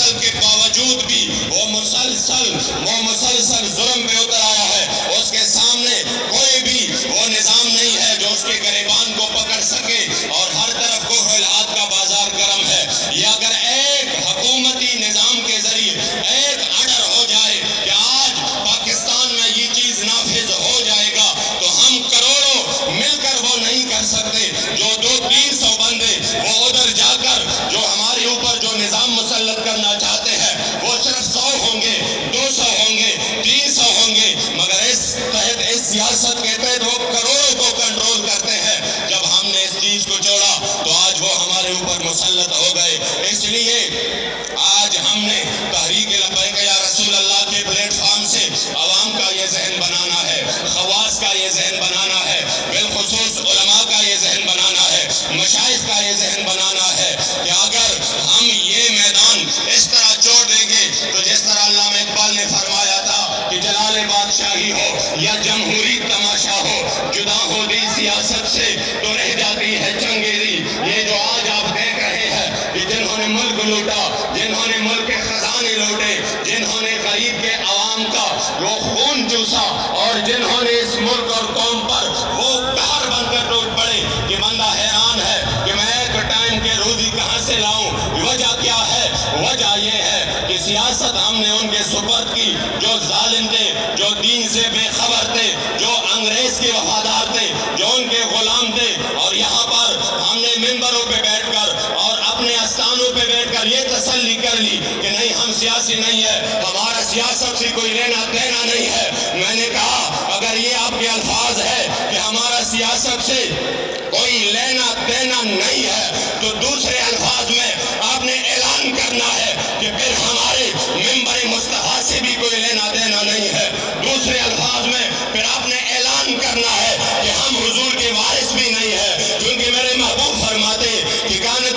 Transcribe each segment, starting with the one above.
مسلسل کے باوجود بھی وہ مسلسل ظلم پہ اتر آیا ہے. اس کے سامنے کوئی بھی وہ نظام نہیں ہے جو اس کے گریبان کو پکڑ سکے اور ہر طرف کفر العاد کا بازار گرم ہے. یہ اگر ایک حکومتی نظام کے ذریعے ایک آرڈر ہو جائے کہ آج پاکستان میں یہ چیز نافذ ہو جائے گا تو ہم کروڑوں مل کر وہ نہیں کر سکتے. جو 200-300 بندے وہ ادھر جا کر جو ہمارے اوپر جو نظام مسلط کرنا چاہتے ہیں وہ صرف 100 ہوں گے, 200 ہوں گے, 300 ہوں گے, مگر اس سیاست کے تحت وہ کروڑوں کو کنٹرول کرتے ہیں. جب ہم نے اس چیز کو چھوڑا تو آج وہ ہمارے اوپر مسلط ہو گئے. اس لیے آج ہم نے تحریک لبیک یا رسول اللہ کے پلیٹ فارم سے عوام کا یہ ذہن بنانا ہے, خواص کا یہ ذہن بنانا ہے, بالخصوص علماء کا یہ ذہن بنانا ہے, مشائخ کا یہ ذہن بنانا ہے کہ اگر ہم یہ میدان اس طرح چھوڑ دیں گے تو جس طرح علامہ اقبال نے فرمایا تھا کہ جلال بادشاہی ہو یا جمہوری تماشا ہو, جدا ہو دی سیاست سے تو رہ جاتی ہے چنگیزی. یہ جو آج آپ دیکھ رہے ہیں کہ جنہوں نے ملک لوٹا, جنہوں نے ملک کے خزانے لوٹے, جنہوں نے غریب کے عوام کا وہ خون چوسا اور جنہوں نے اس ملک اور قوم پر وہ قہر بن کر ٹوٹ پڑے کہ بندہ حیران ہے کہ میں ایک ٹائم کے روزی کہاں سے لاؤں. وجہ کیا ہے؟ وجہ یہ ہے کہ سیاست ہم نے ان کے سپرد کی جو ظالم تھے, جو دین سے بے خبر تھے, جو انگریز کے وفادار تھے, جو ان کے غلام تھے. اور یہاں پر ہم نے منبروں پہ بیٹھ کر اور اپنے آستانوں پہ بیٹھ کر یہ تسلی کر لی کہ نہیں, ہم سیاسی نہیں ہے, ہمارا سیاست سے کوئی لینا دینا نہیں ہے. میں نے کہا اگر یہ آپ کے الفاظ ہے کہ ہمارا سیاست سے کوئی لینا دینا نہیں ہے تو دوسرے الفاظ میں آپ نے اعلان کرنا ہے کہ پھر ہمارے منبر مصطفیٰ سے بھی کوئی لینا دینا نہیں ہے. دوسرے الفاظ میں پھر آپ نے اعلان کرنا ہے کہ ہم حضور کے وارث بھی نہیں ہے, کیونکہ میرے محبوب فرماتے کہ کانت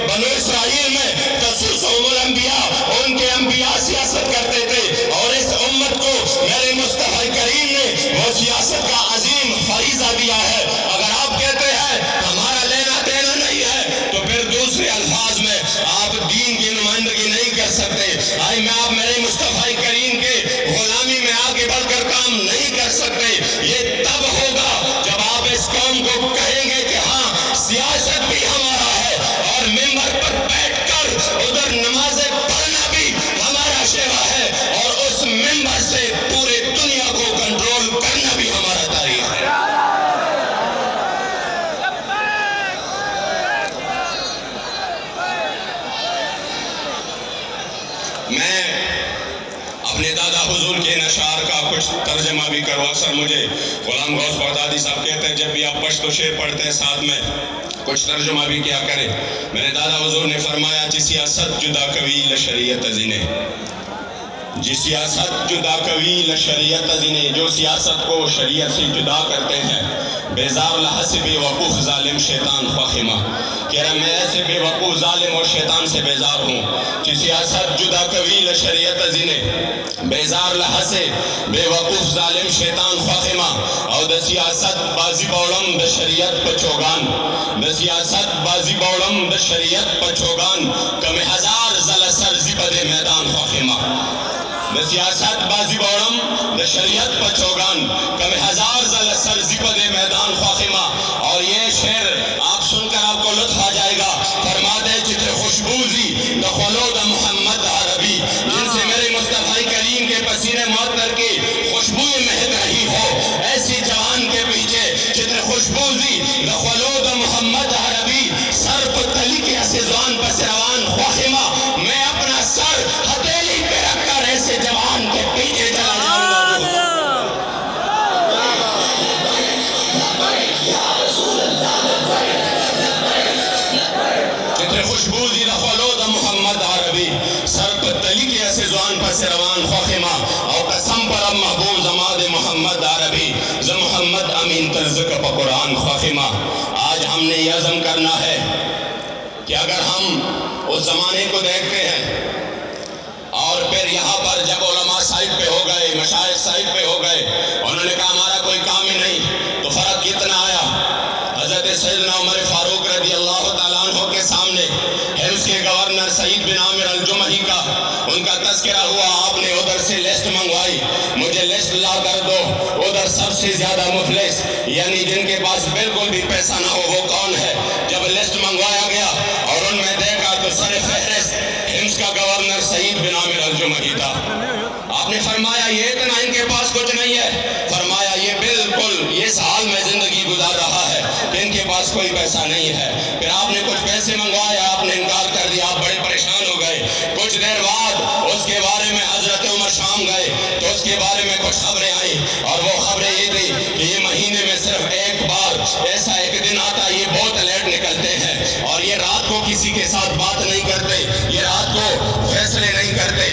بنو اسرائیل میں تسوسهم الانبیاء, ان کے انبیاء سیاست کرتے تھے اور اس امت کو میرے مصطفی کریم نے وہ سیاست کا عظیم فریضہ دیا ہے. اگر آپ کہتے ہیں ہمارا لینا دینا نہیں ہے تو پھر دوسرے الفاظ میں آپ دین کی نمائندگی نہیں کر سکتے. میں آپ میرے مصطفی کریم کے غلامی میں آگے بڑھ کر کام نہیں کر سکتے. یہ تب ہوگا جب آپ اس قوم کو کہیں گے کہ ہاں سیاست بھی ہمارا ہے اور ممبر پر بیٹھ کر ادھر نمازیں پڑھنا بھی ہمارا شیوا ہے اور اس ممبر سے پورے دنیا کو کنٹرول کرنا بھی ہمارا تاریخ ہے. میں اپنے دادا حضور کے نشار کا کچھ ترجمہ بھی کروں. اکثر مجھے غلام غوث بغدادی صاحب کہتے ہیں جب بھی آپ پشتو شعر پڑھتے ہیں ساتھ میں کچھ ترجمہ بھی کیا کریں. میرے دادا حضور نے فرمایا جی سیاست جدا کوی لشریعت ازینے, جی سیاست جدا کوی لشریعت ازینے, جو سیاست کو شریعت سے جدا کرتے ہیں. بیزار لحظ بے وقوف ظالم شیطان خواخمہ, کہہ رہا میں ایسے بے وقوف ظالم اور شیطان سے بیزار ہوں. جی سیاست جدا کوی لشریعت ازینے, بیزار لحظ بے وقوف ظالم شیطان خواخمہ, اور د سیاست بازی باولم د شریعت پچوگان, د سیاست بازی باولم د شریعت پچوگان, کم ہزار زل سرزی پدے میدان خواخمہ. د سیاست بازی باولم د شریعت پچوگان, کم ہزار زل سرزی پدے میدان خواخمہ. اور یہ شعر آپ سن کر آپ کو لطف آ جائے گا. فرما دے چتر خوشبوزی د خلود محمد عربی, جن سے میرے مصطفی کریم کے پسینے معطر کی خوشبوئیں مہک رہی ہو, ایسی جوان کے پیچھے چتر خوشبوزی د خلود محمد عربی, سر پر تلی کے اسیزوان پس روان خواخمہ. میں اپنا سر ہتھیلی پہ رکھ کر ایسے جوان کے پیچھے چلا جاؤں گا. چتر خوشبوزی د خلود محمد عربی, سر پر تلی کے اسیزوان پس روان خواخمہ. اور قسم پرم محبوب زماد محمد عربی, ز محمد امین ترزق پا قرآن خواخمہ. آج ہم نے یہ عزم کرنا ہے کہ اگر ہم اس زمانے کو دیکھتے ہیں اور پھر یہاں پر جب علماء سائٹ پہ ہو گئے, مشائخ سائٹ پہ ہو گئے, انہوں نے کہا ہمارا کوئی کام ہی نہیں, تو فرق کتنا آیا. حضرت سیدنا عمر فاروق رضی اللہ تعالیٰ عنہ کے سامنے حفظ کے گورنر سعید بن عامر الجمحی کا ان کا تذکرہ ہوا، آپ نے ادھر سے لسٹ منگوائی، مجھے لسٹ لا کر دو، ادھر سب سے زیادہ مفلس یعنی جن کے پاس بالکل بھی پیسہ نہ ہو وہ کون ہے؟ جب لسٹ منگوایا گیا اور ان میں دیکھا تو سر فہرست حمص کا گورنر سعید بن عامر الجمحی تھا۔ آپ نے فرمایا یہ اتنا ان کے پاس کچھ نہیں ہے؟ فرمایا یہ بالکل اس حال میں زندگی گزار رہا ہے کہ ان کے پاس کوئی پیسہ نہیں ہے۔ پھر آپ نے کچھ پیسے منگوائے، آپ نے انکار کر دیا، آپ بڑے پریشان ہو گئے۔ کچھ دیر بعد اس کے بارے میں حضرت عمر شام گئے تو اس کے بارے میں کچھ خبریں آئیں، اور وہ خبریں یہ تھی کہ یہ مہینے میں صرف ایک بار ایسا ایک دن آتا ہے، یہ بہت لیٹ نکلتے ہیں، اور یہ رات کو کسی کے ساتھ بات نہیں کرتے، یہ رات کو فیصلے نہیں کرتے۔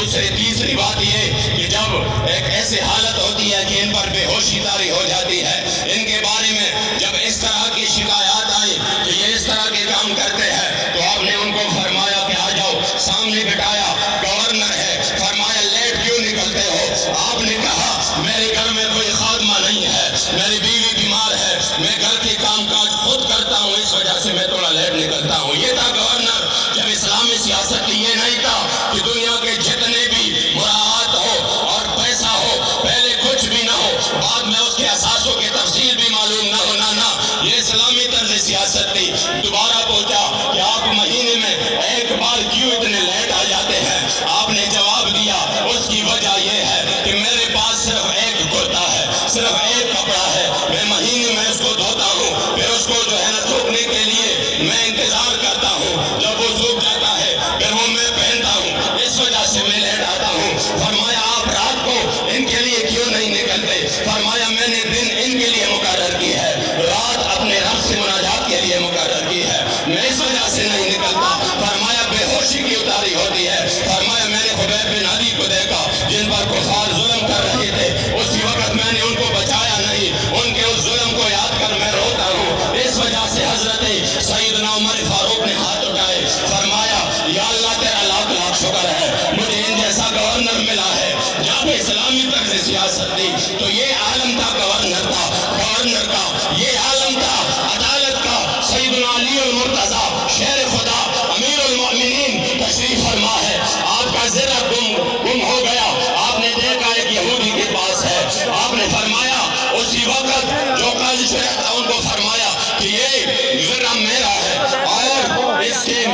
تیسری بات یہ کہ جب ایک ایسی حالت ہوتی ہے کہ ان پر بے ہوشی طاری ہو جاتی ہے، ان کے بارے میں جب اس طرح کی شکایات آئی کہ یہ اس طرح کے کام کرتے ہیں تو آپ نے ان کو فرمایا کہ آ جاؤ، سامنے بٹھایا، گورنر ہے، فرمایا لیٹ کیوں نکلتے ہو؟ آپ نے کہا میرے گھر میں کوئی خادمہ نہیں ہے، میری بیوی بیمار ہے، میں گھر کے کام کاج خود کرتا ہوں، اس وجہ سے میں تھوڑا لیٹ نکلتا ہوں۔ یہ تھا گورنر۔ جب اسلامی سیاست کی یہ نہیں تھا کہ دنیا کے جتنے بھی مراعات ہو اور پیسہ ہو، پہلے کچھ بھی نہ ہو، بعد میں اس کے اثاثوں کی تفصیل بھی معلوم نہ ہونا، نہ، یہ اسلامی طرز سیاست تھی۔ دوبارہ پوچھا کہ آپ مہینے میں ایک بار کیوں اتنے لیٹ آ جاتے ہیں؟ آپ نے جواب دیا اس کی وجہ یہ ہے کہ میرے پاس صرف ایک کرتا ہے، صرف ایک کپڑا ہے، میں مہینے میں اس کو دھوتا ہوں، پھر اس کو جو ہے نا سوکھنے کے لیے میں انتظار کرتا ہوں، جب وہ سوکھ جاتا ہے پھر وہ میں پہنتا ہوں، اس وجہ سے میں لیٹ آتا ہوں۔ فرمایا آپ رات کو ان کے لیے کیوں نہیں نکلتے؟ فرمایا میں نے دن ان کے لیے مقرر کی ہے، رات اپنے رب سے مناجات کے لیے مقرر کی ہے، میں اس وجہ سے نہیں نکلتا۔ فرمایا بے ہوشی کی اتاری ہوتی ہے۔ فرمایا میں نے خبیب بن عدی کو دیکھا جن پر کفار ظلم کر رہے تھے، اسی وقت میں نے ان کو بچایا نہیں، ان کے اس ظلم کو یاد کر میں روتا ہوں۔ اس وجہ سے حضرت سیدنا عمر فاروق نے ہاتھ اٹھائے، فرمایا یا اللہ تیرا لاکھ لاکھ شکر ہے مجھے ان جیسا گورنر ملا ہے۔ جب اسلامی طرز سیاست تھی تو یہ عالم تھا گورنر کا، یہ عالم تھا عدالت کا۔ سیدنا علی المرتضی شیر خدا امیر المؤمنین تشریف فرما ہے، آپ کا ذرہ گم ہو گیا، آپ نے دیکھا ایک یہودی کے پاس ہے، آپ نے فرمایا اسی وقت جو قاضی شریعت تھا ان کو فرمایا کہ یہ ذرہ میرا ہے اور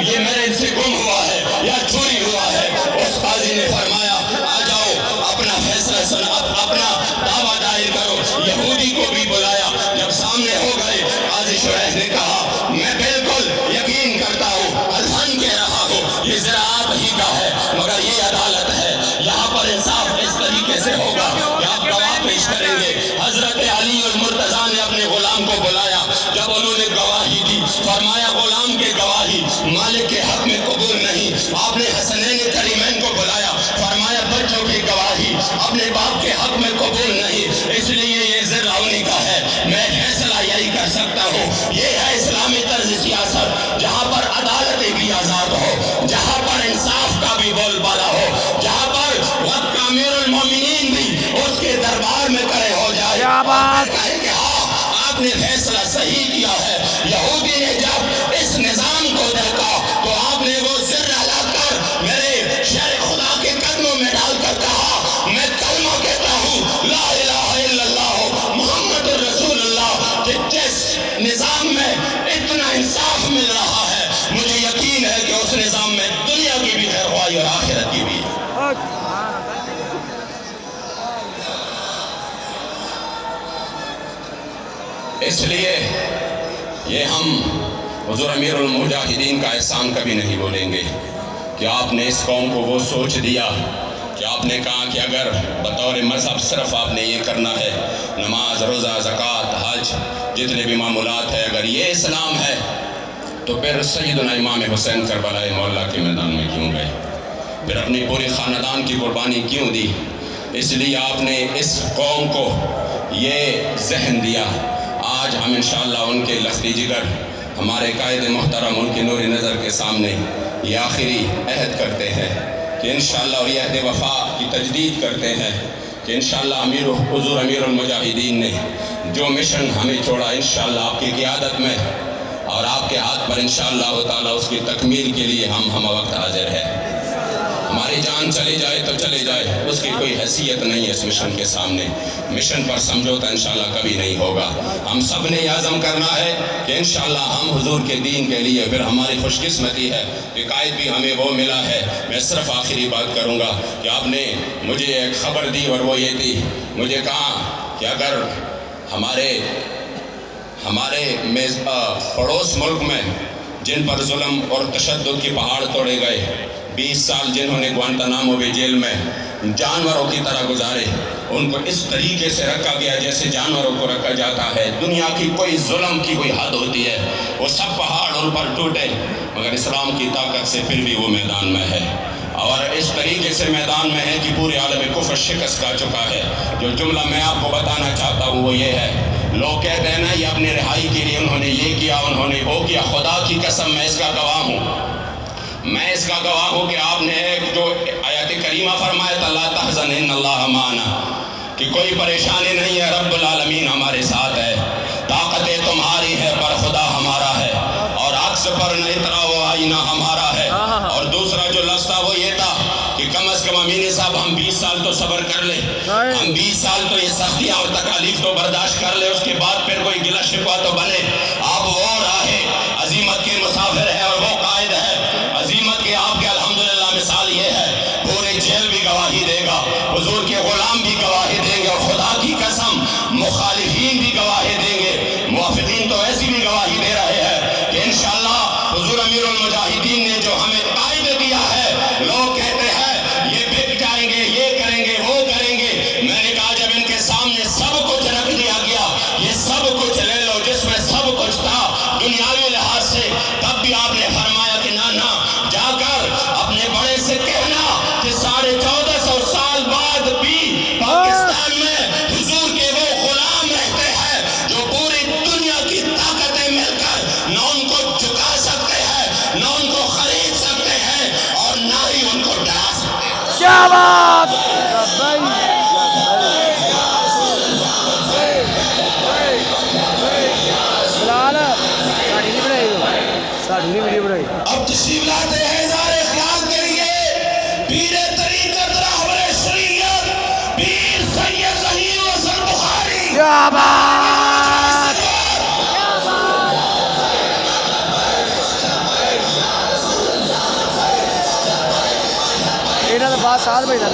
یہ میرے سے گم ہوا ہے یا چوری ہوا ہے۔ اس قاضی نے فرمایا آ جاؤ اپنا فیصلہ سن، اپنا دعویٰ دائر کرو۔ یہودی کو بھی بلایا، جب سامنے ہو گئے قاضی شریعت نے کہا میں بالکل یقین کرتا ہوں، الحن کہہ رہا ہوں یہ ذرا آپ ہی کا ہے، مگر یہ عدالت ہے، یہاں پر انصاف اس طریقے سے ہوگا کہ آپ گواہ پیش کریں گے۔ حضرت علی المرتضی نے اپنے غلام کو بلایا، جب انہوں نے گواہی دی فرمایا غلام کے گواہی مالک کے حق میں قبول نہیں۔ آپ نے حسنین کریمین کو بلایا، فرمایا بچوں کی گواہی اپنے باپ کے حق میں قبول نہیں، اس لیے یہ ذرہ انہی کا ہے، میں فیصلہ یہی کر سکتا ہوں۔ یہ ہے اسلامی طرز سیاست، جہاں پر عدالتیں بھی آزاد ہو، جہاں پر انصاف کا بھی بول بالا ہو، جہاں پر وقت کا امیر المومنین بھی اس کے دربار میں کھڑے ہو جائے اور کہے کہ ہاں آپ نے فیصلہ صحیح کیا ہے۔ یہودی نے جب اس نظام کو دیکھا تو آپ نے وہ ذرہ لا کر میرے شیر خدا کے قدموں میں ڈال کر کہا میں کلمہ کہتا ہوں لا الہ الا اللہ محمد الرسول اللہ، کہ جس نظام میں اتنا انصاف مل رہا ہے مجھے یقین ہے کہ اس نظام میں دنیا کی بھی خیر خواہی اور آخرت کی بھی۔ اس لیے یہ ہم حضور امیر المجاہدین کا احسان کبھی نہیں بولیں گے کہ آپ نے اس قوم کو وہ سوچ دیا کہ آپ نے کہا کہ اگر بطور مذہب صرف آپ نے یہ کرنا ہے، نماز، روزہ، زکوٰۃ، حج، جتنے بھی معمولات ہیں، اگر یہ اسلام ہے تو پھر سیدنا امام حسین کربلا مولا کے میدان میں کیوں گئے؟ پھر اپنی پوری خاندان کی قربانی کیوں دی؟ اس لیے آپ نے اس قوم کو یہ ذہن دیا۔ آج ہم انشاءاللہ ان کے لختی جگر، ہمارے قائد محترم، ان کی نوری نظر کے سامنے یہ آخری عہد کرتے ہیں کہ انشاءاللہ، اور یہ عہد وفا کی تجدید کرتے ہیں کہ انشاءاللہ حضور امیر المجاہدین نے جو مشن ہمیں چھوڑا، انشاءاللہ آپ کی قیادت میں اور آپ کے ہاتھ پر انشاءاللہ تعالیٰ اس کی تکمیل کے لیے ہم وقت حاضر ہے. ہماری جان چلی جائے تو چلی جائے، اس کی کوئی حیثیت نہیں ہے اس مشن کے سامنے. مشن پر سمجھوتا انشاءاللہ کبھی نہیں ہوگا. ہم سب نے عزم کرنا ہے کہ انشاءاللہ ہم حضور کے دین کے لیے، پھر ہماری خوش قسمتی ہے کہ قائد بھی ہمیں وہ ملا ہے. میں صرف آخری بات کروں گا کہ آپ نے مجھے ایک خبر دی اور وہ یہ تھی، مجھے کہا کہ اگر ہمارے پڑوس ملک میں جن پر ظلم اور تشدد کی پہاڑ توڑے گئے، 20 سال جنہوں نے گوانتانامو بے جیل میں جانوروں کی طرح گزارے، ان کو اس طریقے سے رکھا گیا جیسے جانوروں کو رکھا جاتا ہے. دنیا کی کوئی ظلم کی کوئی حد ہوتی ہے، وہ سب پہاڑ ان پر ٹوٹے، مگر اسلام کی طاقت سے پھر بھی وہ میدان میں ہے. اور اس طریقے سے میدان میں ہے کہ پورے عالم کفر شکست کھا چکا ہے. جو جملہ میں آپ کو بتانا چاہتا ہوں وہ یہ ہے، لوگ کہتے ہیں نا یہ اپنے رہائی کے لیے انہوں نے یہ کیا، انہوں نے وہ کیا. خدا کی قسم میں اس کا گواہ ہوں، میں اس کا گواہ ہوں کہ آپ نے جو آیت کریمہ فرمایا تھا لا تحزن ان اللہ معنا، کہ کوئی پریشانی نہیں ہے، رب العالمین ہمارے ساتھ ہے. طاقتیں تمہاری ہے پر خدا ہمارا ہے، اور عکس پر نہیں طرح وہ آئینہ ہمارا ہے. اور دوسرا جو لفظ تھا وہ یہ تھا کہ کم از کم امین صاحب ہم 20 سال تو صبر کر لیں، ہم 20 سال تو یہ سختیاں اور تکالیف تو برداشت کر لیں، اس کے بعد پھر کوئی گلہ شکوہ تو بنے. آپ وہ راہ عظیمت کے مسافر ہے اور وہ قائد ہے عظیمت کے. آپ کے الحمدللہ مثال یہ ہے، پورے جیل بھی گواہی دے گا، حضور کے غلام بھی گواہی دیں گے، اور خدا کی قسم مخالفین بھی گواہی دیں گے. موافقین تو ایسی بھی گواہی دے رہے ہیں کہ انشاءاللہ حضور امیر المجاہدین نے جو ہمیں قائد دیا ہے، لوگ کہتے ہیں یہ بک جائیں گے، یہ کریں گے، وہ کریں گے. میں نے کہا جب ان کے سامنے سب کچھ رکھ دیا گیا، یہ سب کچھ لے لو جس میں سب کچھ تھا دنیاوی لحاظ سے، تب بھی آپ نے فرمایا کہ نہ جا کر اپنے بڑے سے کہنا کہ 1450 سال بعد بھی پاکستان میں حضور کے وہ غلام رہتے ہیں جو پوری دنیا کی طاقتیں مل کر نہ ان کو جھکا سکتے ہیں، نہ ان کو خرید سکتے ہیں، اور نہ ہی ان کو ڈرا سکتے ہیں. کیا بات! اب تشریف لاتے ہیں اظہار خیال کے لیے پیر طریقت راہبر شریعت پیر سید ظہیر حسن بخاری. کیا بات! ਇਹਨਾਂ ਦਾ ਬਾਤ ਸਾਧ ਭਾਈ ਦਾ